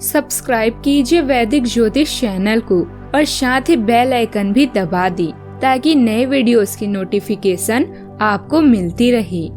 Subscribe कीजिए वैदिक ज्योतिष चैनल को और साथ ही बेल आइकन भी दबा दी ताकि नए वीडियोस की नोटिफिकेशन आपको मिलती रहे।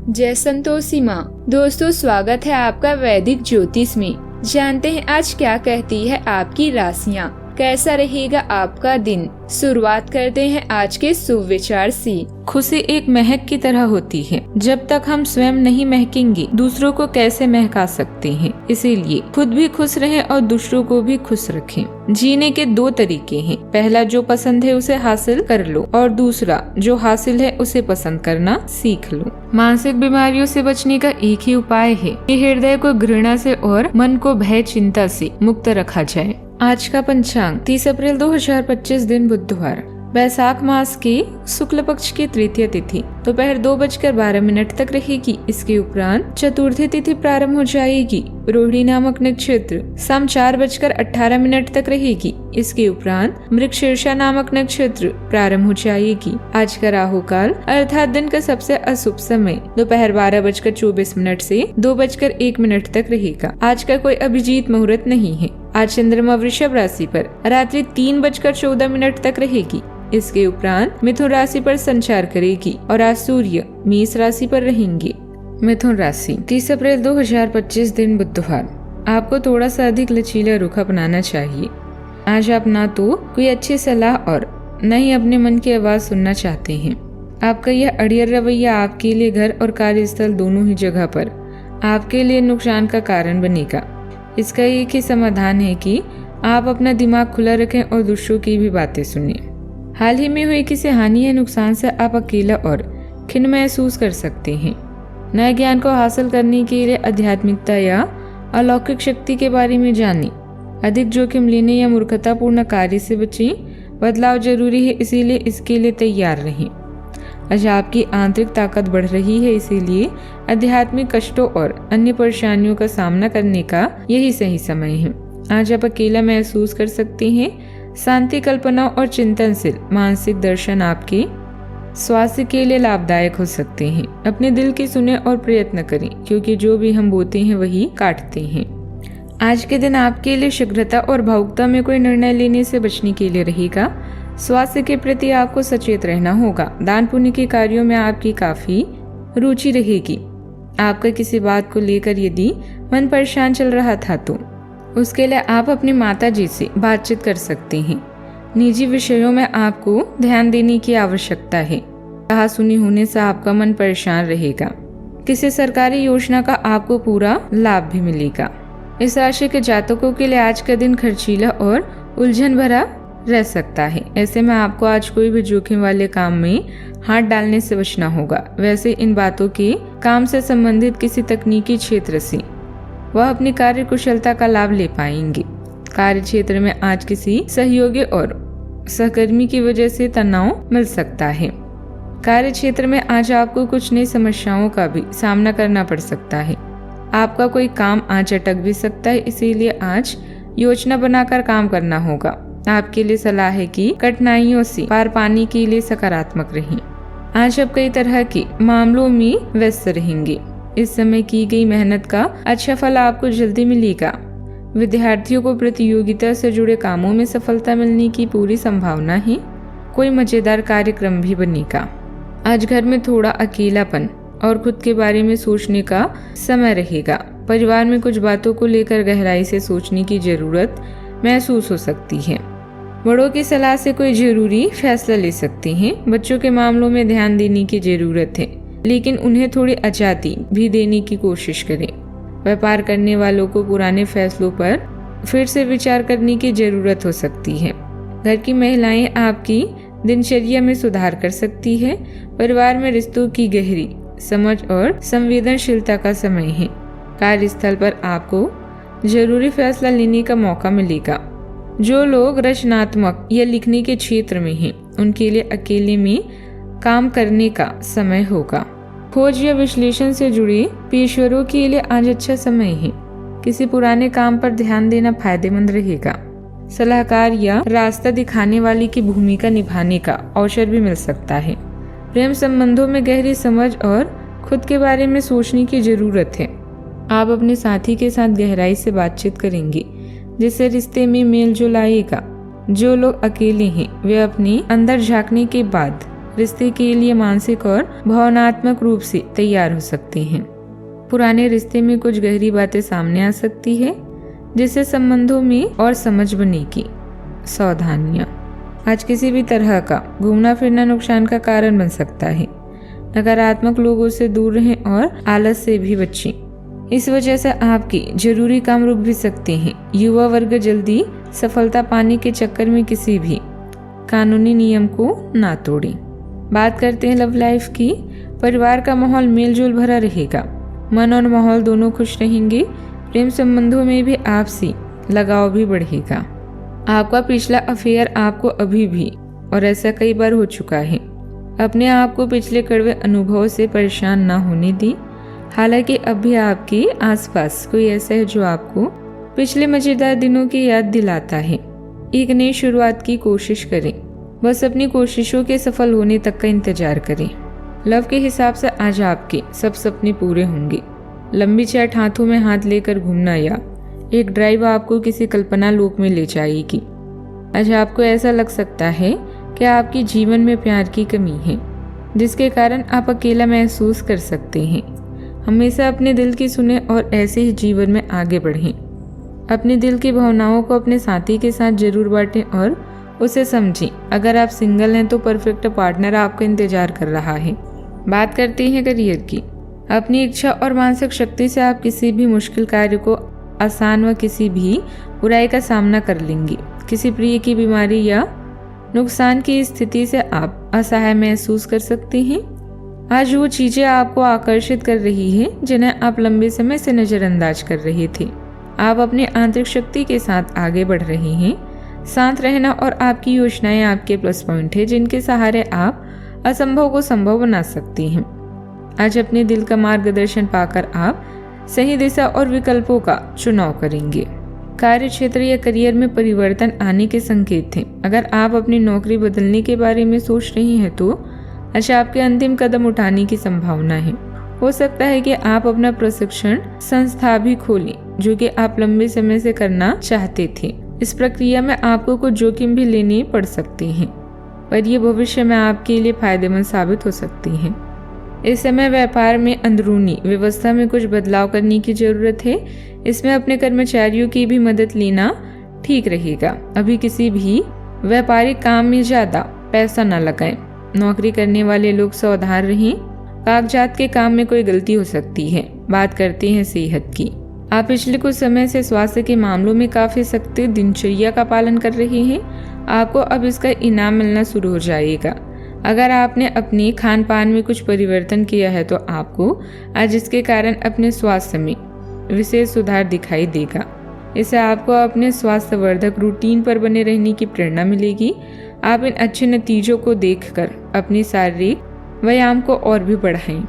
जय संतोषी माँ। दोस्तों, स्वागत है आपका वैदिक ज्योतिष में। जानते हैं आज क्या कहती है आपकी राशियाँ, कैसा रहेगा आपका दिन। शुरुआत करते हैं आज के शुभ विचार से। खुशी एक महक की तरह होती है। जब तक हम स्वयं नहीं महकेंगे दूसरों को कैसे महका सकते हैं। इसीलिए खुद भी खुश रहें और दूसरों को भी खुश रखें। जीने के दो तरीके हैं। पहला, जो पसंद है उसे हासिल कर लो और दूसरा, जो हासिल है उसे पसंद करना सीख लो। मानसिक बीमारियों से बचने का एक ही उपाय है कि हृदय को घृणा से और मन को भय चिंता से मुक्त रखा जाए। आज का पंचांग 30 अप्रैल 2025 दिन बुधवार, वैशाख मास के शुक्ल पक्ष की तृतीय तिथि दोपहर 2:12 तक रहेगी। इसके उपरांत चतुर्थी तिथि प्रारंभ हो जाएगी। रोहिणी नामक नक्षत्र शाम 4:18 तक रहेगी। इसके उपरांत मृगशीर्षा नामक नक्षत्र प्रारंभ हो जाएगी। आज का राहु काल अर्थात दिन का सबसे अशुभ समय दोपहर 12:24 से 2:01 तक रहेगा। आज का कोई अभिजीत मुहूर्त नहीं है। आज चंद्रमा वृषभ राशि पर रात्रि 3:14 तक रहेगी। इसके उपरांत मिथुन राशि पर संचार करेगी और आज सूर्य मेष राशि पर रहेंगे। मिथुन राशि 30 अप्रैल 2025 दिन बुधवार, आपको थोड़ा सा अधिक लचीला रुख अपनाना चाहिए। आज आप ना तो कोई अच्छी सलाह और न ही अपने मन की आवाज सुनना चाहते हैं। आपका यह अड़ियल रवैया आपके लिए घर और कार्यस्थल दोनों ही जगह पर आपके लिए नुकसान का कारण बनेगा। इसका एक ही समाधान है कि आप अपना दिमाग खुला रखें और दूसरों की भी बातें सुनें। हाल ही में हुई किसी हानि या नुकसान से आप अकेला और खिन्न महसूस कर सकते हैं। नए ज्ञान को हासिल करने के लिए आध्यात्मिकता या अलौकिक शक्ति के बारे में जानें। अधिक जोखिम लेने या मूर्खतापूर्ण कार्य से बचें। बदलाव जरूरी है, इसीलिए इसके लिए तैयार रहें। आज आपकी आंतरिक ताकत बढ़ रही है, इसीलिए आध्यात्मिक कष्टों और अन्य परेशानियों का सामना करने का यही सही समय है। आज आप अकेला महसूस कर सकते हैं। शांति, कल्पना और चिंतनशील मानसिक दर्शन आपके स्वास्थ्य के लिए लाभदायक हो सकते हैं। अपने दिल की सुने और प्रयत्न करें, क्योंकि जो भी हम बोते हैं वही काटते हैं। आज के दिन आपके लिए शीघ्रता और भावुकता में कोई निर्णय लेने से बचने के लिए रहेगा। स्वास्थ्य के प्रति आपको सचेत रहना होगा। दान पुण्य के कार्यों में आपकी काफी रुचि रहेगी। आपका किसी बात को लेकर यदि मन परेशान चल रहा था तो उसके लिए आप अपनी माता जी से बातचीत कर सकते हैं। निजी विषयों में आपको ध्यान देने की आवश्यकता है। कहा सुनी होने से आपका मन परेशान रहेगा। किसी सरकारी योजना का आपको पूरा लाभ भी मिलेगा। इस राशि के जातकों के लिए आज का दिन खर्चीला और उलझन भरा रह सकता है। ऐसे में आपको आज कोई भी जोखिम वाले काम में हाथ डालने से बचना होगा। वैसे इन बातों के काम से संबंधित किसी तकनीकी क्षेत्र से वह अपनी कार्य कुशलता का लाभ ले पाएंगे। कार्य क्षेत्र में आज किसी सहयोगी और सहकर्मी की वजह से तनाव मिल सकता है। कार्य क्षेत्र में आज आपको कुछ नई समस्याओं का भी सामना करना पड़ सकता है। आपका कोई काम आज अटक भी सकता है, इसीलिए आज योजना बनाकर काम करना होगा। आपके लिए सलाह है कि कठिनाइयों से पार पाने के लिए सकारात्मक रहें। आज आप कई तरह के मामलों में व्यस्त रहेंगे। इस समय की गई मेहनत का अच्छा फल आपको जल्दी मिलेगा। विद्यार्थियों को प्रतियोगिता से जुड़े कामों में सफलता मिलने की पूरी संभावना है। कोई मजेदार कार्यक्रम भी बनेगा। आज घर में थोड़ा अकेलापन और खुद के बारे में सोचने का समय रहेगा। परिवार में कुछ बातों को लेकर गहराई से सोचने की जरूरत महसूस हो सकती है। बड़ों की सलाह से कोई जरूरी फैसला ले सकते हैं। बच्चों के मामलों में ध्यान देने की जरूरत है, लेकिन उन्हें थोड़ी आजादी भी देने की कोशिश करें। व्यापार करने वालों को पुराने फैसलों पर फिर से विचार करने की जरूरत हो सकती है। घर की महिलाएं आपकी दिनचर्या में सुधार कर सकती है। परिवार में रिश्तों की गहरी समझ और संवेदनशीलता का समय है। कार्यस्थल पर आपको जरूरी फैसला लेने का मौका मिलेगा। जो लोग रचनात्मक या लिखने के क्षेत्र में हैं, उनके लिए अकेले में काम करने का समय होगा। खोज या विश्लेषण से जुड़े पेशेवरों के लिए आज अच्छा समय है। किसी पुराने काम पर ध्यान देना फायदेमंद रहेगा। सलाहकार या रास्ता दिखाने वाले की भूमिका निभाने का अवसर भी मिल सकता है। प्रेम संबंधों में गहरी समझ और खुद के बारे में सोचने की जरूरत है। आप अपने साथी के साथ गहराई से बातचीत करेंगे। जिससे रिश्ते में मेल जोल आएगा। जो लोग अकेले हैं वे अपने अंदर झांकने के बाद रिश्ते के लिए मानसिक और भावनात्मक रूप से तैयार हो सकते हैं। पुराने रिश्ते में कुछ गहरी बातें सामने आ सकती है, जिससे संबंधों में और समझ बनेगी। सावधानियां। आज किसी भी तरह का घूमना फिरना नुकसान का कारण बन सकता है। नकारात्मक लोगों से दूर रहें और आलस से भी बचें। इस वजह से आपके जरूरी काम रुक भी सकते हैं। युवा वर्ग जल्दी सफलता पाने के चक्कर में किसी भी कानूनी नियम को ना तोड़ें। बात करते हैं लव लाइफ की। परिवार का माहौल मेलजोल भरा रहेगा। मन और माहौल दोनों खुश रहेंगे। प्रेम संबंधों में भी आपसी लगाव भी बढ़ेगा। आपका पिछला अफेयर आपको अभी भी, और ऐसा कई बार हो चुका है, अपने आप को पिछले कड़वे अनुभवों से परेशान ना होने दी। हालांकि अब भी आपके आसपास कोई ऐसा है जो आपको पिछले मजेदार दिनों की याद दिलाता है। एक नई शुरुआत की कोशिश करें। बस अपनी कोशिशों के सफल होने तक का इंतजार करें। लव के हिसाब से आज आपके सब सपने पूरे होंगे। लंबी चैट, हाथों में हाथ लेकर घूमना या एक ड्राइव आपको किसी कल्पना लोक में ले जाएगी। आज आपको ऐसा लग सकता है कि आपके जीवन में प्यार की कमी है, जिसके कारण आप अकेला महसूस कर सकते हैं। हमेशा अपने दिल की सुने और ऐसे ही जीवन में आगे बढ़ें। अपने दिल की भावनाओं को अपने साथी के साथ जरूर बांटें और उसे समझें। अगर आप सिंगल हैं तो परफेक्ट पार्टनर आपका इंतजार कर रहा है। बात करते हैं करियर की। अपनी इच्छा और मानसिक शक्ति से आप किसी भी मुश्किल कार्य को आसान व किसी भी बुराई का सामना कर लेंगे। किसी प्रिय की बीमारी या नुकसान की स्थिति से आप असहाय महसूस कर सकते हैं। आज वो चीजें आपको आकर्षित कर रही है जिन्हें आप लंबे समय से नजरअंदाज कर रहे थे। आप अपनी आंतरिक शक्ति के साथ आगे बढ़ रहे हैं। शांत रहना और आपकी योजनाएं आपके प्लस पॉइंट है, जिनके सहारे आप असंभव को संभव बना सकते हैं। आज अपने दिल का मार्गदर्शन पाकर आप सही दिशा और विकल्पों का चुनाव करेंगे। कार्य क्षेत्र या करियर में परिवर्तन आने के संकेत हैं। अगर आप अपनी नौकरी बदलने के बारे में सोच रही हैं तो आज आपके अंतिम कदम उठाने की संभावना है। हो सकता है कि आप अपना प्रशिक्षण संस्था भी खोलें, जो कि आप लंबे समय से करना चाहते थे। इस प्रक्रिया में आपको कुछ जोखिम भी लेने पड़ सकते हैं, पर ये भविष्य में आपके लिए फायदेमंद साबित हो सकती हैं। इस समय व्यापार में अंदरूनी व्यवस्था में कुछ बदलाव करने की जरूरत है। इसमें अपने कर्मचारियों की भी मदद लेना ठीक रहेगा। अभी किसी भी व्यापारिक काम में ज्यादा पैसा न लगाएं। नौकरी करने वाले लोग सावधान रहें। कागजात के काम में कोई गलती हो सकती है। बात करते हैं सेहत की। आप पिछले कुछ समय से स्वास्थ्य के मामलों में काफी सख्त दिनचर्या का पालन कर रहे हैं। आपको अब इसका इनाम मिलना शुरू हो जाएगा। अगर आपने अपने खान पान में कुछ परिवर्तन किया है तो आपको आज इसके कारण अपने स्वास्थ्य में विशेष सुधार दिखाई देगा। इससे आपको अपने स्वास्थ्यवर्धक रूटीन पर बने रहने की प्रेरणा मिलेगी। आप इन अच्छे नतीजों को देखकर अपनी शारीरिक व्यायाम को और भी बढ़ाएं।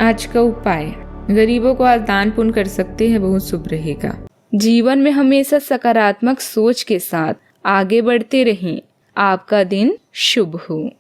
आज का उपाय, गरीबों को आज दान पुण्य कर सकते हैं, बहुत शुभ रहेगा। जीवन में हमेशा सकारात्मक सोच के साथ आगे बढ़ते रहें। आपका दिन शुभ हो।